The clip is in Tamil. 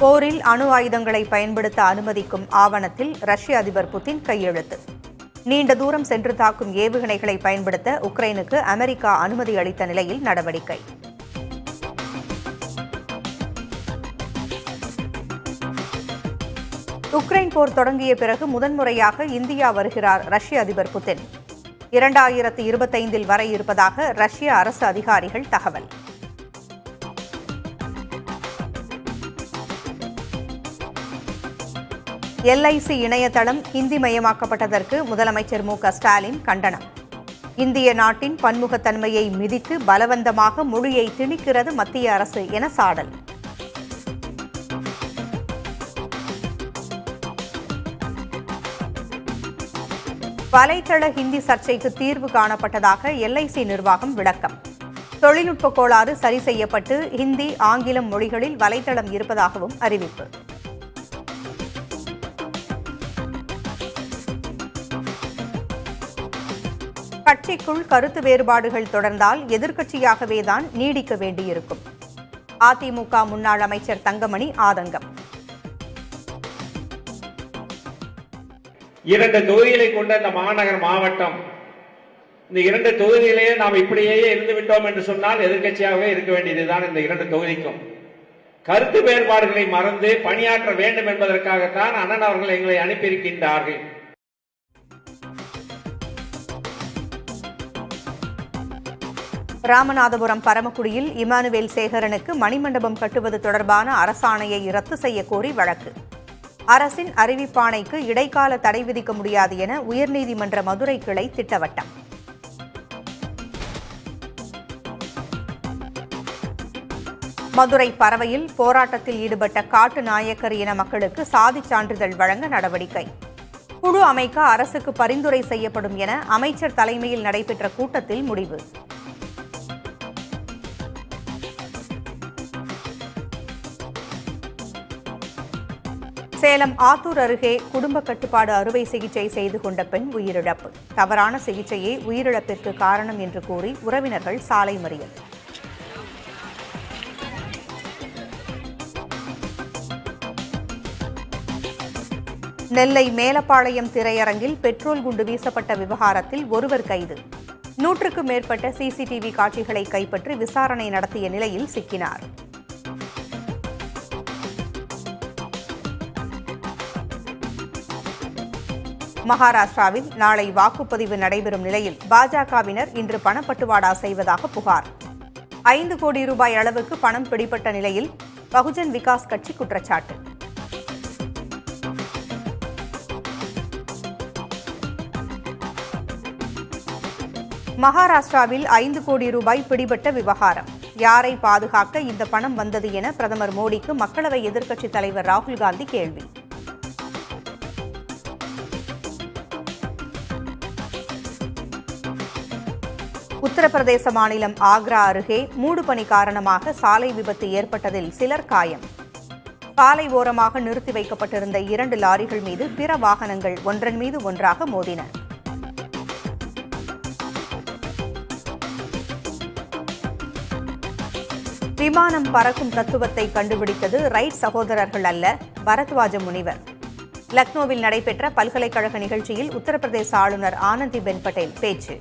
போரில் அணு ஆயுதங்களை பயன்படுத்த அனுமதிக்கும் ஆவணத்தில் ரஷ்ய அதிபர் புதின் கையெழுத்து. நீண்ட தூரம் சென்று தாக்கும் ஏவுகணைகளை பயன்படுத்த உக்ரைனுக்கு அமெரிக்கா அனுமதி அளித்த நிலையில் நடவடிக்கை. உக்ரைன் போர் தொடங்கிய பிறகு முதன்முறையாக இந்தியா வருகிறார் ரஷ்ய அதிபர் புதின். 2025 வரை இருப்பதாக ரஷ்ய அரசு அதிகாரிகள் தகவல். LIC இணையதளம் ஹிந்தி மயமாக்கப்பட்டதற்கு முதலமைச்சர் மு.க.ஸ்டாலின் கண்டனம். இந்திய நாட்டின் பன்முகத்தன்மையை மிதித்து பலவந்தமாக மொழியை திணிக்கிறது மத்திய அரசு என சாடல். வலைத்தள ஹிந்தி சர்ச்சைக்கு தீர்வு காணப்பட்டதாக LIC நிர்வாகம் விளக்கம். தொழில்நுட்ப கோளாறு சரி செய்யப்பட்டு ஹிந்தி, ஆங்கிலம் மொழிகளில் வலைத்தளம் இருப்பதாகவும் அறிவிப்பு. கட்சிக்குள் கருத்து வேறுபாடுகள் தொடர்ந்தால் எதிர்க்கட்சியாகவேதான் நீடிக்க வேண்டியிருக்கும். அதிமுக முன்னாள் அமைச்சர் தங்கமணி ஆதங்கம். 2 தொகுதிகளை கொண்ட இந்த மாநகர் மாவட்டம், இந்த 2 தொகுதியிலேயே நாம் இப்படியே இருந்து விட்டோம் என்று சொன்னால் எதிர்க்கட்சியாகவே இருக்க வேண்டியதுதான். இந்த 2 தொகுதிக்கும் கருத்து வேறுபாடுகளை மறந்து பணியாற்ற வேண்டும் என்பதற்காகத்தான் அண்ணன் அவர்கள் எங்களை அனுப்பியிருக்கின்றார்கள். ராமநாதபுரம் பரமக்குடியில் இமானுவேல் சேகரனுக்கு மணிமண்டபம் கட்டுவது தொடர்பான அரசாணையை ரத்து செய்ய கோரி வழக்கு. அரசின் அறிவிப்பாணைக்கு இடைக்கால தடை விதிக்க முடியாது என உயர்நீதிமன்ற மதுரை கிளை திட்டவட்டம். மதுரை பரவையில் போராட்டத்தில் ஈடுபட்ட காட்டு நாயக்கர் இன மக்களுக்கு சாதிச் சான்றிதழ் வழங்க நடவடிக்கை. குழு அமைக்க அரசுக்கு பரிந்துரை செய்யப்படும் என அமைச்சர் தலைமையில் நடைபெற்ற கூட்டத்தில் முடிவு. சேலம் ஆத்தூர் அருகே குடும்ப கட்டுப்பாடு அறுவை சிகிச்சை செய்து கொண்ட பெண் உயிரிழப்பு. தவறான சிகிச்சையே உயிரிழப்பிற்கு காரணம் என்று கூறி உறவினர்கள் சாலை மறியல். நெல்லை மேலப்பாளையம் திரையரங்கில் பெட்ரோல் குண்டு வீசப்பட்ட விவகாரத்தில் ஒருவர் கைது. 100க்கும் மேற்பட்ட CCTV காட்சிகளை கைப்பற்றி விசாரணை நடத்திய நிலையில் சிக்கினார். மகாராஷ்டிராவில் நாளை வாக்குப்பதிவு நடைபெறும் நிலையில் பாஜகவினர் இன்று பணப்பட்டுவாடா செய்வதாக புகார். 5 கோடி ரூபாய் அளவுக்கு பணம் பிடிபட்ட நிலையில் பகுஜன் விகாஸ் கட்சி குற்றச்சாட்டு. மகாராஷ்டிராவில் 5 கோடி ரூபாய் பிடிபட்ட விவகாரம். யாரை பாதுகாக்க இந்த பணம் வந்தது என பிரதமர் மோடிக்கு மக்களவை எதிர்க்கட்சித் தலைவர் ராகுல் காந்தி கேள்வி. உத்தரப்பிரதேச மாநிலம் ஆக்ரா அருகே மூடுபனி காரணமாக சாலை விபத்து ஏற்பட்டதில் சிலர் காயம். சாலை ஓரமாக நிறுத்தி வைக்கப்பட்டிருந்த 2 லாரிகள் மீது பிற வாகனங்கள் ஒன்றன் மீது ஒன்றாக மோதின. விமானம் பறக்கும் தத்துவத்தை கண்டுபிடித்தது ரைட் சகோதரர்கள் அல்ல, பரத்வாஜ முனிவர். லக்னோவில் நடைபெற்ற பல்கலைக்கழக நிகழ்ச்சியில் உத்தரப்பிரதேச ஆளுநர் ஆனந்திபென் பட்டேல் பேச்சு.